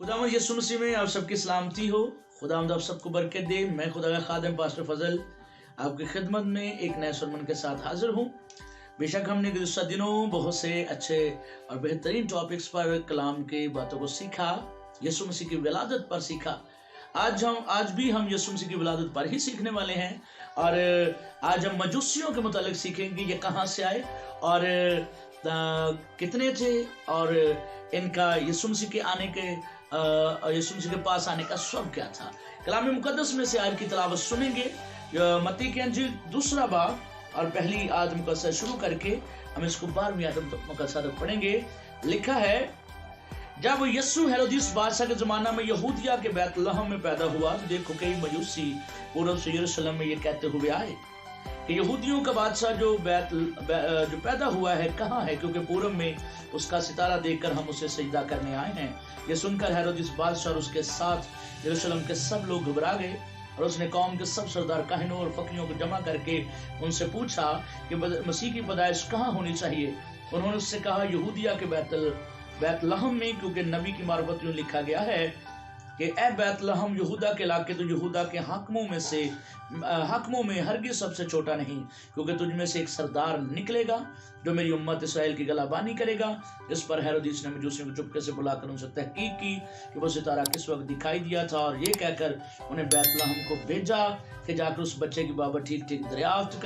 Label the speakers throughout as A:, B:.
A: खुदावंद यीशु मसीह में आप सबकी सलामती हो। खुदावंद आप सबको बरकत दे। मैं खुदा का खादिम पास्टर फजल आपकी खिदमत में एक नए सरमन के साथ हाजिर हूँ। बेशक हमने गुज़श्ता दिनों बहुत से अच्छे और बेहतरीन टॉपिक्स पर कलाम की बातों को सीखा, यीशु मसीह की विलादत पर सीखा। आज भी हम यीशु मसीह की विलादत पर ही सीखने वाले हैं और आज हम मजूसियों के मुतालिक सीखेंगे, ये कहाँ से आए और कितने थे और इनका यीशु मसीह के आने के यीशु मसीह के पास आने का सबब क्या था। कलाम मुकद्दस में से आज की तिलावत सुनेंगे। मत्ती की अंजील 2 बाब और पहली आयत मुकद्दस शुरू करके हम इसको 12वीं आयत मुकद्दस तक पढ़ेंगे। लिखा है, जब यीशु हेरोदिस बादशाह के जमाना में यहूदिया के बैतलहम में पैदा हुआ तो देखो कई मजूसी पूर्व से यरूशलेम में ये कहते हुए आए कि यहूदियों का बादशाह जो पैदा हुआ है कहाँ है, क्योंकि पूर्व में उसका सितारा देखकर हम उसे सजदा करने आए हैं। ये सुनकर हेरोदिस बादशाह और उसके साथ यरूशलेम के सब लोग घबरा गए और उसने कौम के सब सरदार काहिनों और फकीरों को जमा करके उनसे पूछा कि मसीह की पैदाइश कहाँ होनी चाहिए। उन्होंने उससे कहा, यहूदिया के बैतलहम में, क्योंकि नबी की मार्फत यूं लिखा गया है कि ए बैतलहम यहूदा के इलाके, तो यहूदा के हाकिमों में हरगिज़ सबसे छोटा नहीं, क्योंकि तुझ में से एक सरदार निकलेगा जो मेरी उम्मत इसराइल की गलाबानी करेगा। इस पर हेरोदिस ने मजूसियों को चुपके से बुलाकर उनसे तहकीक की कि वो सितारा किस वक्त दिखाई दिया था, और ये कहकर उन्हें बैतलहम को भेजा कि जाकर उस बच्चे की बाबत ठीक ठीक दरियाफ्त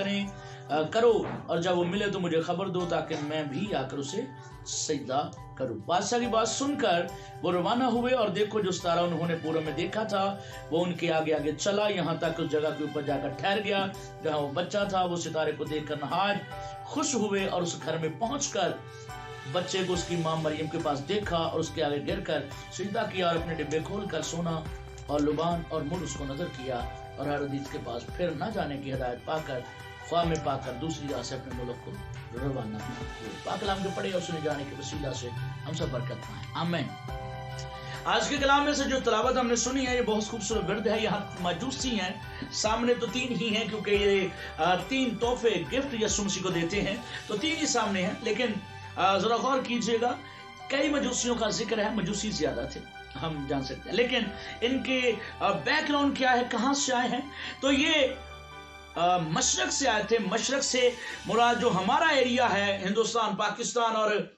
A: करो और जब वो मिले तो मुझे खबर दो ताकि मैं भी आकर उसे सजदा करूं। बादशाह की बात सुनकर वो रवाना हुए और देखो जो सितारा उन्होंने पूर्व में देखा था वो उनके आगे आगे चला, यहाँ तक उस जगह के ऊपर जाकर ठहर गया जहाँ वो बच्चा था। वो सितारे को देखकर नहायत खुश हुए और उस घर में पहुंचकर बच्चे को उसकी मां मरियम के पास देखा और उसके आगे गिरकर सजदा किया और अपने डिब्बे खोलकर सोना और लुबान और मुड़ उसको नजर किया और हेरोदिस के पास फिर न जाने की हिदायत पाकर ख्वाह में पाकर दूसरी राह से अपने मुल्क को रवाना हुए। पाक कलाम के पढ़े और सुने जाने के वसीला से हम सब बरकत पाएं, आमीन। आज के कलाम में से जो तिलावत हमने सुनी है ये बहुत खूबसूरत विरद है। यहाँ मजूसी हैं, सामने तो 3 ही हैं क्योंकि ये 3 तोहफे गिफ्ट यीशु मसीह को देते हैं, तो 3 ही सामने हैं। लेकिन जरा गौर कीजिएगा, कई मजूसियों का जिक्र है, मजूसी ज्यादा थे हम जान सकते हैं, लेकिन इनके बैकग्राउंड क्या है, कहाँ से आए हैं। तो ये मशरक से आए थे। मशरक से मुराद जो हमारा एरिया है, हिंदुस्तान, पाकिस्तान और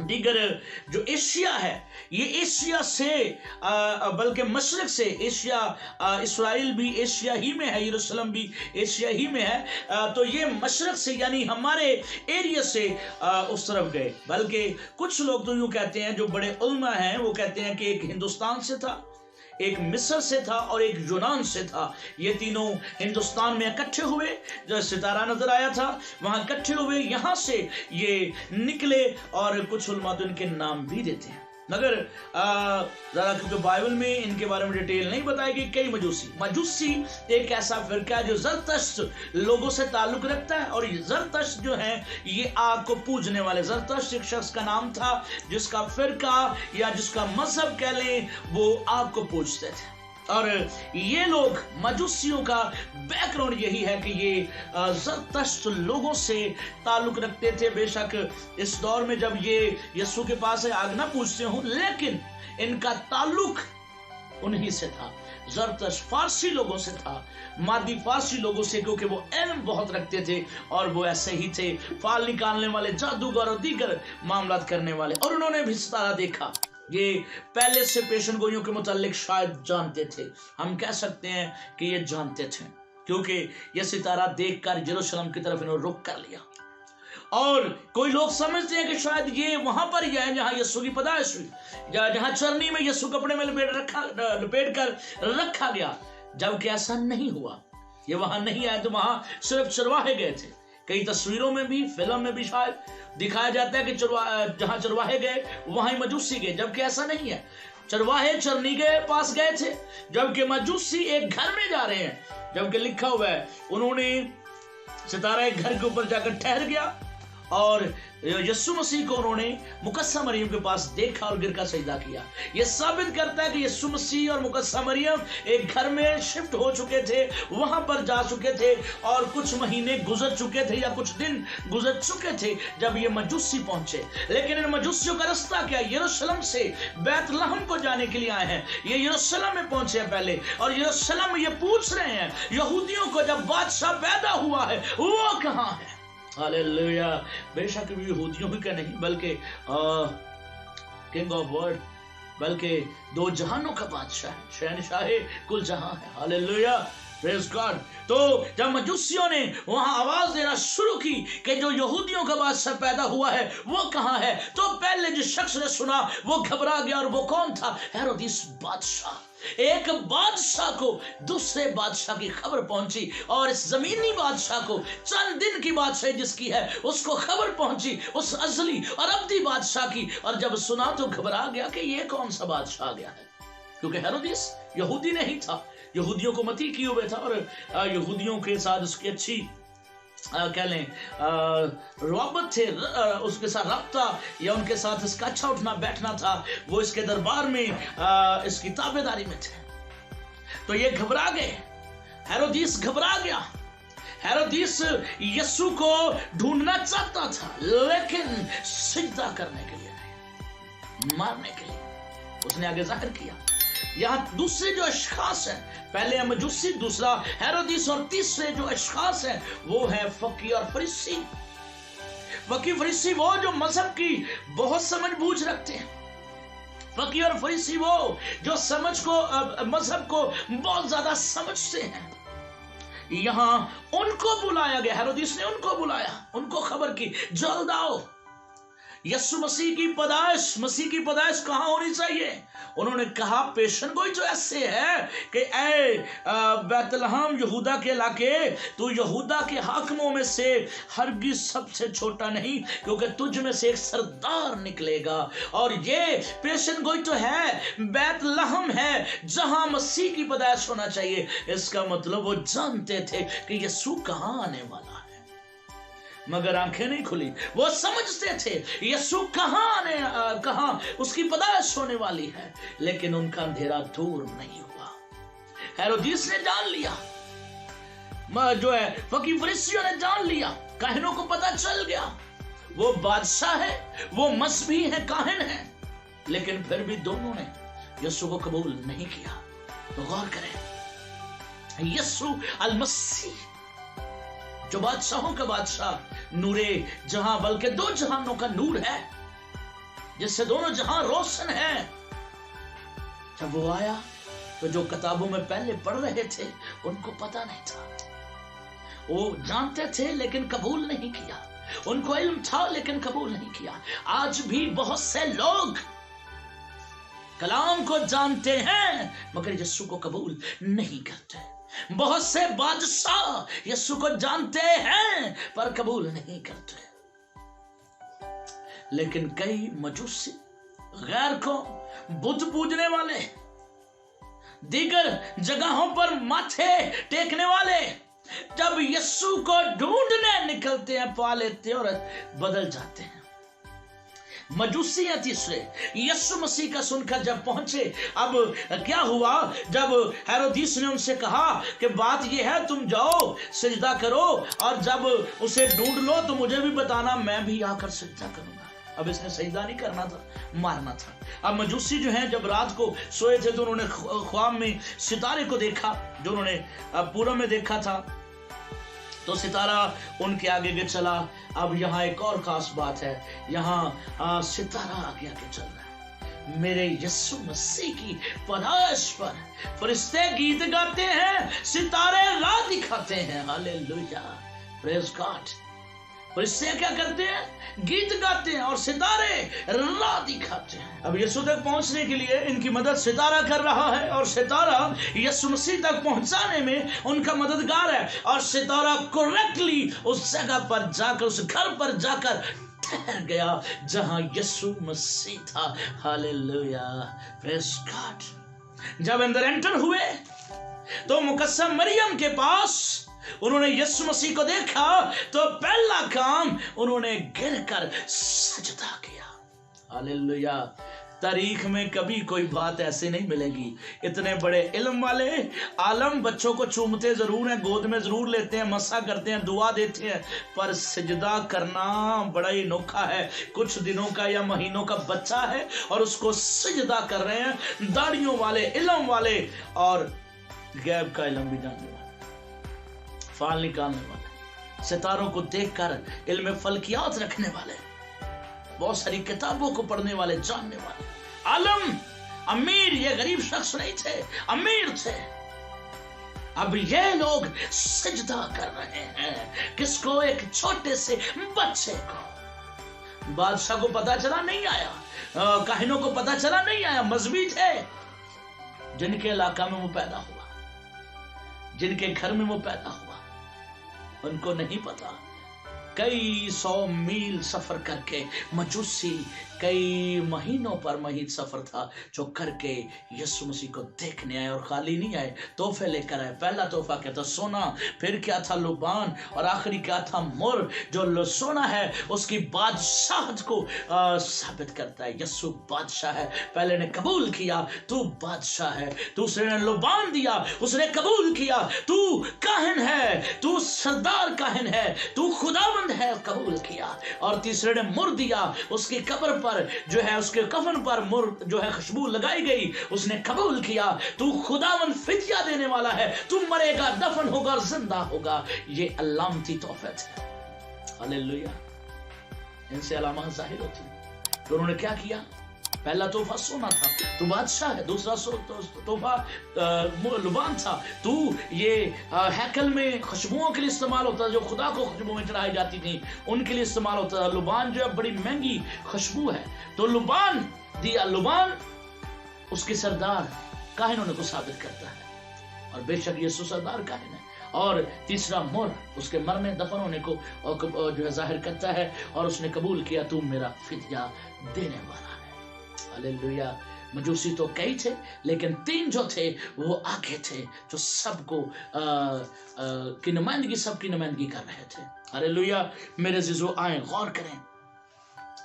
A: दीगर जो एशिया है, ये एशिया से बल्कि मशरक से एशिया, इसराइल भी एशिया ही में है, यरूशलेम भी एशिया ही में है। तो ये मशरक से यानी हमारे एरिया से उस तरफ गए। बल्कि कुछ लोग तो यूं कहते हैं, जो बड़े उलमा हैं वो कहते हैं कि एक हिंदुस्तान से था, एक मिस्र से था और एक यूनान से था। ये तीनों हिंदुस्तान में इकट्ठे हुए, जो सितारा नजर आया था वहां इकट्ठे हुए, यहां से ये निकले और कुछ उलमा तो इनके नाम भी देते हैं, मगर ज़रा क्योंकि बाइबल में इनके बारे में डिटेल नहीं बताई गई। कई मजूसी एक ऐसा फिरका है जो ज़रतश्त लोगों से ताल्लुक रखता है, और ज़रतश्त जो है ये आग को पूजने वाले, ज़रतश्त एक शख्स का नाम था जिसका फिरका या जिसका मजहब कह लें वो आग को पूजते थे। और ये लोग मजूसियों का बैकग्राउंड यही है कि ये ज़रतश्त लोगों से ताल्लुक रखते थे। बेशक इस दौर में जब ये यीशु के पास आग ना पूछते हों, लेकिन इनका ताल्लुक उन्हीं से था, ज़रतश्त फारसी लोगों से था, मादी फारसी लोगों से, क्योंकि वो इल्म बहुत रखते थे और वो ऐसे ही थे, फाल निकालने वाले, जादूगर और दीगर मामलात करने वाले। और उन्होंने भी सितारा देखा। ये पहले से पेशन गोइयों के मुतालिक शायद जानते थे, हम कह सकते हैं कि ये जानते थे, क्योंकि ये सितारा देखकर यरूशलेम की तरफ इन्होंने रुख कर लिया। और कोई लोग समझते हैं कि शायद ये वहां पर ही है जहां यीशु की पैदाइश हुई, जहां चरनी में यीशु कपड़े में लपेट कर रखा गया, जबकि ऐसा नहीं हुआ। ये वहां नहीं आए, तो वहां सिर्फ चरवाहे गए थे। कई तस्वीरों में भी, फिल्म में भी शायद दिखाया जाता है कि जहां चरवाहे गए वहां ही मजूसी गए, जबकि ऐसा नहीं है। चरवाहे चरनी के पास गए थे, जबकि मजूसी एक घर में जा रहे हैं। जबकि लिखा हुआ है उन्होंने सितारा एक घर के ऊपर जाकर ठहर गया और यीशु मसीह को उन्होंने मुकद्दसा मरियम के पास देखा और गिर कर सजदा किया। यह साबित करता है कि यीशु मसीह और मुकद्दसा मरियम एक घर में शिफ्ट हो चुके थे, वहां पर जा चुके थे और कुछ महीने गुजर चुके थे या कुछ दिन गुजर चुके थे जब ये मजूसी पहुंचे। लेकिन इन मजूसियों का रास्ता क्या? यरूशलेम से बैतलहम को जाने के लिए आए हैं। ये यरूशलेम में पहुंचे हैं पहले, और यरूशलेम में ये पूछ रहे हैं यहूदियों को, जब बादशाह पैदा हुआ है वो कहां है? हालेलुया। बेशक यहूदियों ही का नहीं बल्कि किंग ऑफ वर्ल्ड, बल्कि दो जहानों का बादशाह है, शहनशाह कुल जहां है। Hallelujah, praise God. तो जब मजूसियों ने वहां आवाज देना शुरू की कि जो यहूदियों का बादशाह पैदा हुआ है वो कहां है, तो पहले जिस शख्स ने सुना वो घबरा गया, और वो कौन था? हेरोदिस बादशाह। एक बादशाह को दूसरे बादशाह की खबर पहुंची, और इस जमीनी बादशाह को चंद दिन की बादशाह जिसकी है उसको खबर पहुंची उस अजली और अब्दी बादशाह की, और जब सुना तो घबरा गया कि ये कौन सा बादशाह आ गया है, क्योंकि हेरोदिस यहूदी नहीं था, यहूदियों को मती किए हुए था, और यहूदियों के साथ उसकी अच्छी कह लें रौबत थे, उसके साथ रब्ता या उनके साथ इसका अच्छा उठना बैठना था, वो इसके दरबार में इसकी ताबेदारी में थे। तो ये घबरा गए, हेरोदिस घबरा गया। हेरोदिस यीशु को ढूंढना चाहता था, लेकिन सिजदा करने के लिए नहीं, मारने के लिए उसने आगे जाहिर किया। यहाँ दूसरे जो अशखास हैं, पहले है मजूसी, दूसरा हेरोदिस, और तीसरे जो अशखास हैं वो है फकी और फरीसी। फकी फरीसी वो जो मजहब की बहुत समझ बूझ रखते हैं, फकी और फरीसी वो जो समझ को मजहब को बहुत ज्यादा समझते हैं। यहां उनको बुलाया गया, हेरोदिस ने उनको बुलाया, उनको खबर की, जल्द आओ, यीशु मसीह की पैदाइश कहां होनी चाहिए? उन्होंने कहा पेशन गोई तो ऐसे है कि ऐ बैतलहम यहूदा के इलाके, तू यहूदा के हाकिमों में से हरगिज सबसे छोटा नहीं, क्योंकि तुझ में से एक सरदार निकलेगा। और ये पेशन गोई तो है, बैतलहम है जहां मसीह की पैदाइश होना चाहिए। इसका मतलब वो जानते थे कि यीशु कहां आने वाला है, मगर आंखें नहीं खुली। वो समझते थे यीशु कहां उसकी पैदाइश होने वाली है, लेकिन उनका अंधेरा दूर नहीं हुआ। हेरोदिस ने जान लिया, जो है फकी फरीसियों ने जान लिया, काहिनों को पता चल गया वो बादशाह है, वो मसीही है, काहिन है, लेकिन फिर भी दोनों ने यीशु को कबूल नहीं किया। तो गौर करें, यीशु अल मसीह जो बादशाहों का बादशाह, नूरे जहां, बल्कि दो जहानों का नूर है, जिससे दोनों जहां रोशन है, जब वो आया तो जो किताबों में पहले पढ़ रहे थे उनको पता नहीं था, वो जानते थे लेकिन कबूल नहीं किया, उनको इल्म था लेकिन कबूल नहीं किया। आज भी बहुत से लोग कलाम को जानते हैं मगर यीशु को कबूल नहीं करते। बहुत से बादशाह यीशु को जानते हैं पर कबूल नहीं करते। लेकिन कई मजूसी, गैर को बुत पूजने वाले, दीगर जगहों पर माथे टेकने वाले, जब यीशु को ढूंढने निकलते हैं पा लेते और बदल जाते हैं। मजूसी या तीसरे यीशु मसीह का सुनकर जब पहुंचे, अब क्या हुआ, जब हेरोदिस ने उनसे कहा कि बात यह है तुम जाओ सजदा करो और जब उसे ढूंढ लो तो मुझे भी बताना, मैं भी आकर सजदा करूंगा। अब इसने सजदा नहीं करना था, मारना था। अब मजूसी जो हैं जब रात को सोए थे तो उन्होंने ख्वाब में सितारे को देखा, जो उन्होंने पूरब में देखा था, तो सितारा उनके आगे के चला। अब यहाँ एक और खास बात है, यहाँ सितारा आगे आगे चल रहा है। मेरे यीशु मसीह की पैदाइश पर फरिश्ते गीत गाते हैं, सितारे राह दिखाते हैं। Hallelujah, praise God. फरिश्ते क्या करते हैं? गीत गाते हैं और सितारे राह दिखाते हैं। अब यीशु तक पहुंचने के लिए इनकी मदद सितारा कर रहा है और सितारा यीशु मसीह तक पहुंचाने में उनका मददगार है। और सितारा करेक्टली उस जगह पर जाकर, उस घर पर जाकर ठहर गया जहां यीशु मसीह था। Hallelujah, praise God. जब अंदर एंटर हुए तो मुकद्दसा मरियम के पास उन्होंने यीशु मसीह को देखा तो पहला काम उन्होंने गिरकर सजदा किया। हालेलुया। तारीख में कभी कोई बात ऐसी नहीं मिलेगी। इतने बड़े इल्म वाले आलम बच्चों को चूमते जरूर हैं, गोद में जरूर लेते हैं, मसा करते हैं, दुआ देते हैं, पर सजदा करना बड़ा ही अनोखा है। कुछ दिनों का या महीनों का बच्चा है और उसको सजदा कर रहे हैं दाढ़ियों वाले, इल्म वाले और गैब का इल्म भी जानने वाले, फाल निकालने वाले, सितारों को देखकर इल्म फल्कियात रखने वाले, बहुत सारी किताबों को पढ़ने वाले, जानने वाले। आलम अमीर, ये गरीब शख्स नहीं थे, अमीर थे। अब ये लोग सजदा कर रहे हैं किसको? एक छोटे से बच्चे को। बादशाह को पता चला नहीं आया, काहिनों को पता चला नहीं आया, मजहबी थे जिनके इलाका में वो पैदा हुआ, जिनके घर में वो पैदा हुआ, उनको नहीं पता। कई 100 मील सफर करके मजूसी कई महीनों पर महीन सफर था जो करके यीशु मसीह को देखने आए, और खाली नहीं आए, तोहफे लेकर आए। पहला तोहफा क्या था? सोना, फिर क्या था? लुबान, और आखिरी क्या था? मुर। जो सोना है उसकी बादशाहत को साबित करता है। यीशु बादशाह है, पहले ने कबूल किया तू बादशाह है। दूसरे ने लुबान दिया, उसने कबूल किया तू काहिन है, तू सरदार काहिन है, तू खुदावंद है, कबूल किया। और तीसरे ने मुर दिया, उसकी कब्र पर जो है, उसके कफन पर मुर जो है खुशबू लगाई गई, उसने कबूल किया तू खुदावंद फिदिया देने वाला है, तू मरेगा, दफन होगा और जिंदा होगा। ये अलामती तोहफे थे। हालेलुया। इनसे अलामत जाहिर होती। तो उन्होंने क्या किया? पहला तोहफा सोना था, तू बादशाह है। दूसरा तोहफा लुबान था, तू ये हैकल में खुशबुओं के लिए इस्तेमाल होता था, जो खुदा को खुशबुएं चढ़ाई जाती थी उनके लिए इस्तेमाल होता था। लुबान जो है बड़ी महंगी खुशबू है, तो लुबान दिया। लुबान उसके सरदार काहिनों को साबित करता है, और बेशक यीशु सरदार काहिन है। और तीसरा मुर उसके मरने, दफन होने को जो है जाहिर करता है, और उसने कबूल किया तू मेरा फिदिया देने वाला है। हालेलुया। मजूसी तो कई थे, लेकिन 3 जो थे वो आगे थे, जो सबको की नुमाइंदगी, सबकी नुमाइंदगी कर रहे थे। हालेलुया। मेरे अज़ीज़ों, आए गौर करें।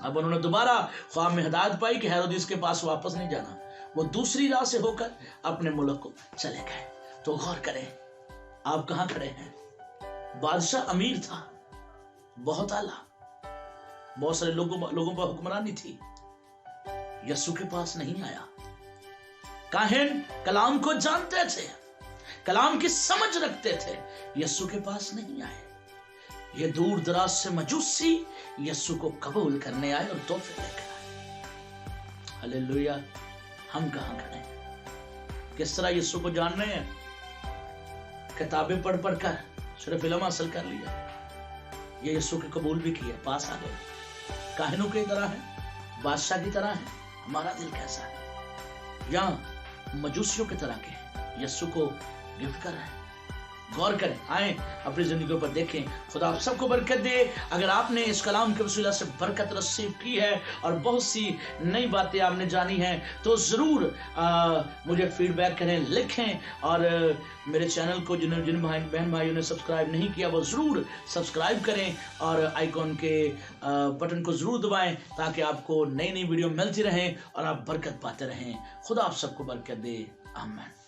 A: अब उन्होंने दोबारा ख्वाब में हिदायत पाई कि हेरोदिस के पास वापस नहीं जाना, वो दूसरी राह से होकर अपने मुल्क को चले गए। तो गौर करें, आप कहाँ खड़े हैं? बादशाह अमीर था, बहुत आला, बहुत सारे लोगों पर हुक्मरानी थी। यीशु के पास नहीं आया। काहिन कलाम को जानते थे, कलाम की समझ रखते थे, यीशु के पास नहीं आए। ये दूर दराज से मजूसी यीशु को कबूल करने आए और तोहफे लेकर आए। हालेलुया। हम कहाँ खड़े हैं? किस तरह यीशु को जान रहे हैं? किताबें पढ़ पढ़ कर सिर्फ इल्म हासिल कर लिया, ये यीशु के कबूल भी किया, पास आ गए। काहिनों की तरह है, बादशाह की तरह है। हमारा दिल कैसा है? या मजूसियों की तरह के यीशु को गिफ्ट कर रहे हैं? गौर करें, आए अपनी जिंदगी पर देखें। खुदा आप सबको बरकत दे। अगर आपने इस कलाम के वसीला से बरकत रिसीव की है और बहुत सी नई बातें आपने जानी हैं, तो ज़रूर मुझे फीडबैक करें, लिखें। और मेरे चैनल को जिन बहन भाइयों ने सब्सक्राइब नहीं किया वो ज़रूर सब्सक्राइब करें, और आइकॉन के बटन को ज़रूर दबाएं, ताकि आपको नई नई वीडियो मिलती रहें और आप बरकत पाते रहें। खुदा आप सबको बरकत दे। आमीन।